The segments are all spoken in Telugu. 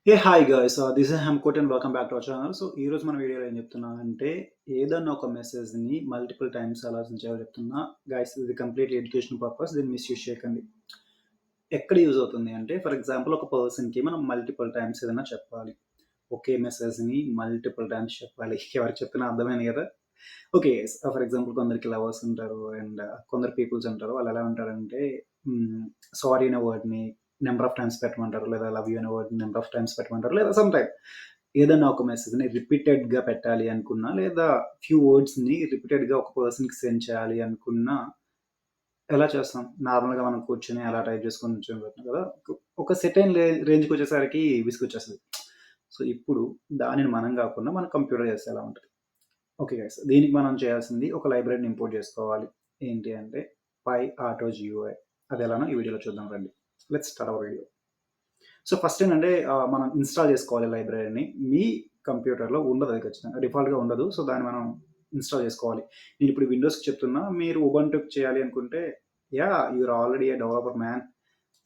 Hey, hi guys. This is Hemakoti and welcome back to our channel. So ఈరోజు మన వీడియోలో ఏం చెప్తున్నా అంటే ఏదన్నా ఒక మెసేజ్‌ని మల్టిపుల్ టైమ్స్ ఎలా సెండ్ చేయాలో చెప్తున్నా. గైస్ ఇది కంప్లీట్‌లీ ఎడ్యుకేషనల్ పర్పస్. దీన్ని మిస్‌యూజ్ చేయకండి. ఎక్కడ యూజ్ అవుతుంది అంటే ఫర్ ఎగ్జాంపుల్ ఒక పర్సన్‌కి మనం మల్టిపుల్ టైమ్స్ ఏదైనా చెప్పాలి. ఒకే మెసేజ్‌ని మల్టిపుల్ టైమ్స్ చెప్పాలి. ఎవరికి చెప్పినా అర్థమైంది కదా! ఓకే. ఫర్ ఎగ్జాంపుల్ కొందరికి లవర్స్ ఉంటారు అండ్ కొందరు పీపుల్స్ ఉంటారు. వాళ్ళు ఎలా ఉంటారంటే హ్మ్. సారీ అనే వర్డ్‌ని నంబర్ ఆఫ్ టైమ్స్ పెట్టమంటారు. లేదా లవ్ యూ అనే వర్డ్‌ని నంబర్ ఆఫ్ టైమ్స్ పెట్టమంటారు. లేదా సమ్ టైమ్ ఏదన్నా ఒక మెసేజ్‌ని రిపీటెడ్‌గా పెట్టాలి అనుకున్నా, లేదా ఫ్యూ వర్డ్స్‌ని రిపీటెడ్‌గా ఒక పర్సన్‌కి సెండ్ చేయాలి అనుకున్నా ఎలా చేస్తాం? నార్మల్‌గా మనం కూర్చొని అలా టైప్ చేసుకొని కూర్చోబెడతాం కదా! ఒక సెర్టైన్ రేంజ్‌కొచ్చేసరికి విసుగొచ్చేస్తది. సో, ఇప్పుడు దానిని మనం గాకుండా మన కంప్యూటర్ చేస్తే ఎలా ఉంటది? Okay guys. దీనికి మనం చేయాల్సింది ఒక లైబ్రరీని ఇంపోర్ట్ చేసుకోవాలి. ఏంటి అంటే PyAutoGUI. అదెలానో ఈ వీడియోలో చూద్దాం రండి. Let's start our video. So, first ఏంటంటే మనం ఇన్‌స్టాల్ చేసుకోవాలి లైబ్రరీని. మీ కంప్యూటర్‌లో ఉండదది ఖచ్చితంగా. డిఫాల్ట్‌గా ఉండదు. సో, దాన్ని మనం ఇన్‌స్టాల్ చేసుకోవాలి. నేనిప్పుడు విండోస్‌కి చెప్తున్నా. మీరు ఉబంటుకి చేయాలి అనుకుంటే yeah! You are already a developer man.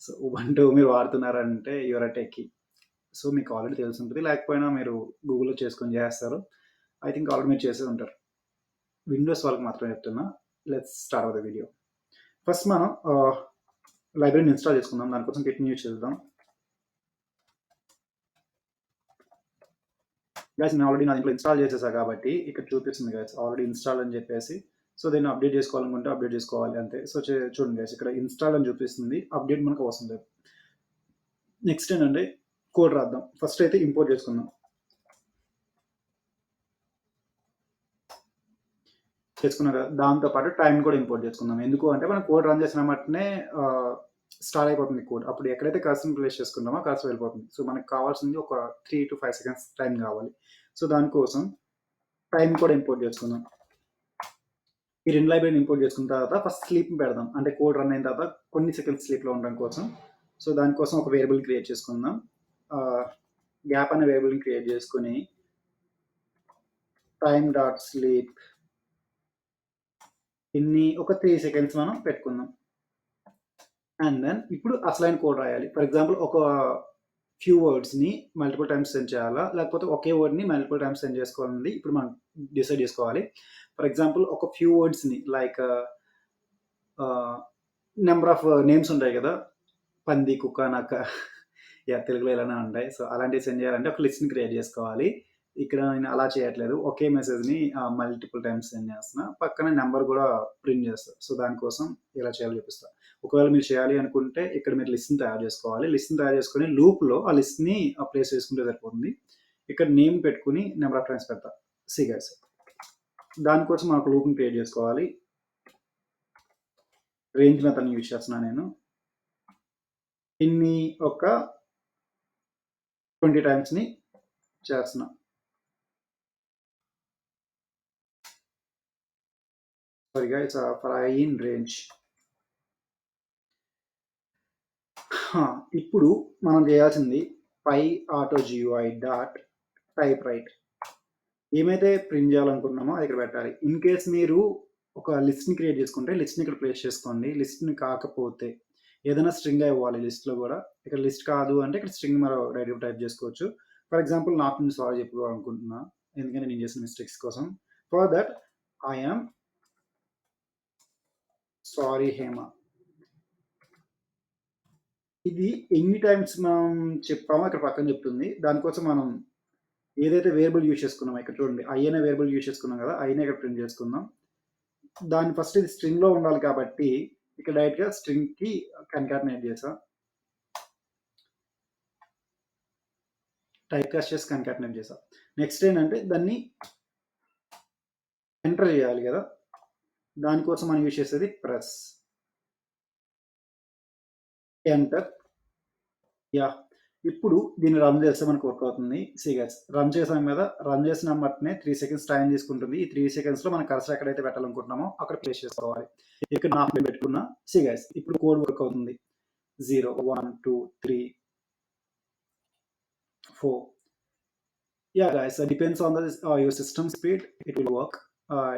So, Ubuntu మీరు వాడుతున్నారంటే you are a techie. So, మీకు ఆల్రెడీ తెలిసుంటది. లేకపోయినా మీరు గూగుల్‌లో చేసుకొని చేస్తారు. ఐ థింక్ ఆల్రెడీ మీరు చేసే ఉంటారు. విండోస్ వాళ్ళకి మాత్రమే చెప్తున్నా. Let's start our the video. First మనం లైబ్రరీని ఇన్‌స్టాల్ చేసుకుందాం. దానికోసం గిట్ న్యూ చేద్దాం. గైస్ నేను ఆల్రెడీ నా దీంట్లో ఇన్‌స్టాల్ చేసేసా కాబట్టి ఇక్కడ చూపిస్తుంది గైస్ ఆల్రెడీ ఇన్‌స్టాల్ అని చెప్పేసి. సో, దీన్ని అప్డేట్ చేసుకోవాలనుకుంటే అప్డేట్ చేసుకోవాలి అంతే. సో, చూడండి గైస్ ఇక్కడ ఇన్‌స్టాల్ అని చూపిస్తుంది. అప్డేట్ మనకు అవసరం లేదు. నెక్స్ట్ ఏంటంటే కోడ్ రాద్దాం. ఫస్ట్ అయితే ఇంపోర్ట్ చేసుకుందాం. చేసుకున్నాం కదా! దాంతో పాటు టైమ్ కూడా ఇంపోర్ట్ చేసుకుందాం. ఎందుకు అంటే మనం కోడ్ రన్ చేసిన మటనే స్టార్ట్ అయిపోతుంది కోడ్. అప్పుడు ఎక్కడైతే కర్సర్‌ని ప్లేస్ చేసుకున్నామో ఆ కర్సర్ వెళ్ళిపోతుంది. సో, మనకు కావాల్సింది ఒక 3-5 సెకండ్స్ టైమ్ కావాలి. సో, దానికోసం టైమ్ కూడా ఇంపోర్ట్ చేసుకుందాం. ఈ 2 లైబ్రరీని ఇంపోర్ట్ చేసుకున్న తర్వాత ఫస్ట్ స్లీప్‌ని పెడదాం. అంటే కోడ్ రన్ అయిన తర్వాత కొన్ని సెకండ్స్ స్లీప్‌లో ఉండడం కోసం. సో, దానికోసం ఒక వేరియబుల్ క్రియేట్ చేసుకుందాం. ఆహ్, గ్యాప్ అనే వేరియబుల్‌ని క్రియేట్ చేసుకొని టైమ్ డాట్ స్లీప్ ఇన్ని ఒక 3 సెకండ్స్ మనం పెట్టుకుందాం. అండ్ దెన్ ఇప్పుడు అసలైన కోడ్ రాయాలి. ఫర్ ఎగ్జాంపుల్ ఒక ఫ్యూ వర్డ్స్‌ని మల్టిపుల్ టైమ్స్ సెండ్ చేయాలా? లేకపోతే ఒకే వర్డ్‌ని మల్టిపుల్ టైమ్స్ సెండ్ చేసుకోవాలన్నది ఇప్పుడు మనం డిసైడ్ చేసుకోవాలి. ఫర్ ఎగ్జాంపుల్ ఒక ఫ్యూ వర్డ్స్‌ని లైక్ ఆహ్, నంబర్ ఆఫ్ నేమ్స్ ఉంటాయి గదా! పంది, కుక్క, నక్క యాహ్! తెలుగులో ఇలానే ఉంటాయి. సో, అలాంటివి సెండ్ చేయాలంటే ఒక లిస్ట్‌ని క్రియేట్ చేసుకోవాలి. ఇక్కడ నేను అలా చేయట్లేదు. ఒకే మెసేజ్‌ని మల్టిపుల్ టైమ్స్ సెండ్ చేస్తున్నా. పక్కన నంబర్ గూడా ప్రింట్ చేస్తా. సో, దానికోసం ఎలా చేయాలో చూపిస్తా. ఒకవేళ మీరు చేయాలి అనుకుంటే ఇక్కడ మీరు లిస్ట్‌ని తయారు చేసుకోవాలి. లిస్ట్‌ని తయారు చేసుకొని లూప్‌లో ఆ లిస్ట్‌ని ప్లేస్ చేసుకుంటే సరిపోతుంది. ఇక్కడ నేమ్ పెట్టుకొని నంబర్ ఆఫ్ టైమ్స్ పెడతా. సీ గైస్ దానికోసం మనం ఒక లూప్‌ని క్రియేట్ చేసుకోవాలి. రేంజ్ మెథడ్‌ని యూజ్ చేస్తున్నా నేను. ఇన్ని ఒక 20 టైమ్స్‌ని చేస్తున్నా. Sorry guys for in range. ఇప్పుడు మనం చేయాల్సింది PyAutoGUI డాట్ టైప్ రైట్. ఏమైతే ప్రింట్ చేయాలనుకుంటున్నామో అది ఇక్కడ పెట్టాలి. ఇన్ కేస్ మీరు ఒక లిస్ట్‌ని క్రియేట్ చేసుకుంటే లిస్ట్‌ని ఇక్కడ ప్లేస్ చేసుకోండి. లిస్ట్‌ని కాకపోతే ఏదైనా స్ట్రింగే ఇవ్వాలి లిస్ట్‌లో గూడా. ఇక్కడ లిస్ట్ కాదు అంటే ఇక్కడ స్ట్రింగ్ మనం డైరెక్ట్‌గా టైప్ చేసుకోవచ్చు. ఫర్ ఎగ్జాంపుల్ నాకు నేను సారీ చెప్పుకోవాలనుకుంటున్నా. ఎందుకంటే నేను చేసిన మిస్టేక్స్ కోసం. For that I am sorry Hema. ఇది ఎన్ని టైమ్స్ మనం చెప్పామో ఇక్కడ పక్కన చెప్తుంది. దానికోసం మనం ఏదైతే వేరియబుల్ యూజ్ చేసుకున్నామో ఇక్కడ చూడండి. ఐ అనే వేరియబుల్ యూజ్ చేసుకున్నాం కదా! ఐనే ఇక్కడ ప్రింట్ చేసుకుందాం. దాన్ని ఫస్ట్ ఇది స్ట్రింగ్‌లో ఉండాలి కాబట్టి ఇక్కడ డైరెక్ట్‌గా స్ట్రింగ్‌కి కన్కాటనేట్ చేసా. టైప్ కాస్ట్ చేసి కన్కాటనేట్ చేసా. నెక్స్ట్ ఏంటంటే దాన్ని ఎంటర్ చేయాలి కదా! దానికోసం మనం యూజ్ చేసేది ప్రెస్. ఎంటర్. యాహ్! ఇప్పుడు దీన్ని రన్ చేస్తే మనకు వర్క్ అవుతుంది. సీ గైస్ రన్ చేసాం కదా! రన్ చేసిన మట్నే 3 సెకండ్స్ టైం తీసుకుంటుంది. ఈ 3 సెకండ్స్‌లో మన కర్సర్ ఎక్కడైతే పెట్టాలనుకుంటున్నామో అక్కడ ప్లేస్ చేసుకోవాలి. ఇక్కడ నా పేరు పెట్టుకున్నా. సీ గైస్ ఇప్పుడు కోడ్ వర్క్ అవుతుంది. 0, 1, 2, 3, 4 yeah! Guys depends on the your system speed it will work.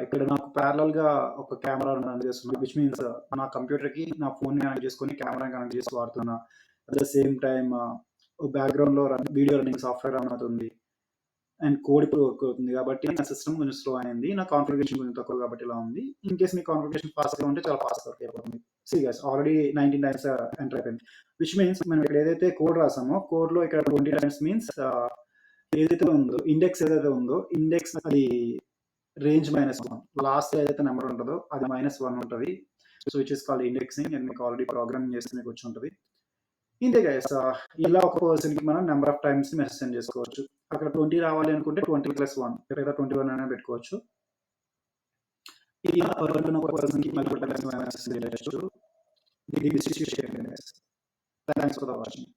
ఇక్కడ నాకు ప్యారలల్‌గా ఒక కెమెరా రన్ చేస్తున్నా. విచ్ మీన్స్ నా కంప్యూటర్‌కి నా ఫోన్‌ని కనెక్ట్ చేసుకొని కెమెరాని కనెక్ట్ చేసి వాడుతున్నా. అట్ ద సేమ్ టైమ్ బ్యాక్‌గ్రౌండ్‌లో వీడియో రన్నింగ్ సాఫ్ట్‌వేర్ రన్ అవుతుంది. అండ్ కోడ్ ఇప్పుడు వర్క్ అవుతుంది కాబట్టి నా సిస్టమ్ కొంచెం స్లో అయింది. నా కాన్ఫిగరేషన్ కొంచెం తక్కువ కాబట్టి ఇలా ఉంది. ఇన్ కేస్ మీ కాన్ఫిగరేషన్ ఫాస్ట్‌గా ఉంటే చాలా ఫాస్ట్‌గా వర్క్ అయిపోతుంది. See guys already 19 times enter అయిపోయింది. విచ్ మీన్స్ మనం ఇక్కడ ఏదైతే కోడ్ రాసామో కోడ్‌లో ఇక్కడ 20 టైమ్స్ మీన్స్ ఏదైతే ఉందో ఇండెక్స్ ఏదైతే ఉందో ఇండెక్స్ అది రేంజ్ -1 లాస్ట్ ఏదైతే నంబర్ ఉంటదో అది -1 ఉంటది. So which is called indexing and మీకు ఆల్రెడీ ప్రోగ్రామింగ్ చేస్తే మీకు వచ్చి ఉంటది. ఇంతే గైస్ ఇలా ఒక పర్సన్‌కి మనం number of times message send చేసుకోవచ్చు. అక్కడ 20 రావాలి అనుకుంటే 20+1 లేదా 21 అయినా పెట్టుకోవచ్చు. ఇలా పర్టిక్యులర్ ఒక పర్సన్‌కి మల్టిపుల్ టైమ్స్ మెసేజ్ సెండ్ చేయొచ్చు. దీన్ని మిస్‌యూజ్ చేయకండి guys. Thanks for the watching.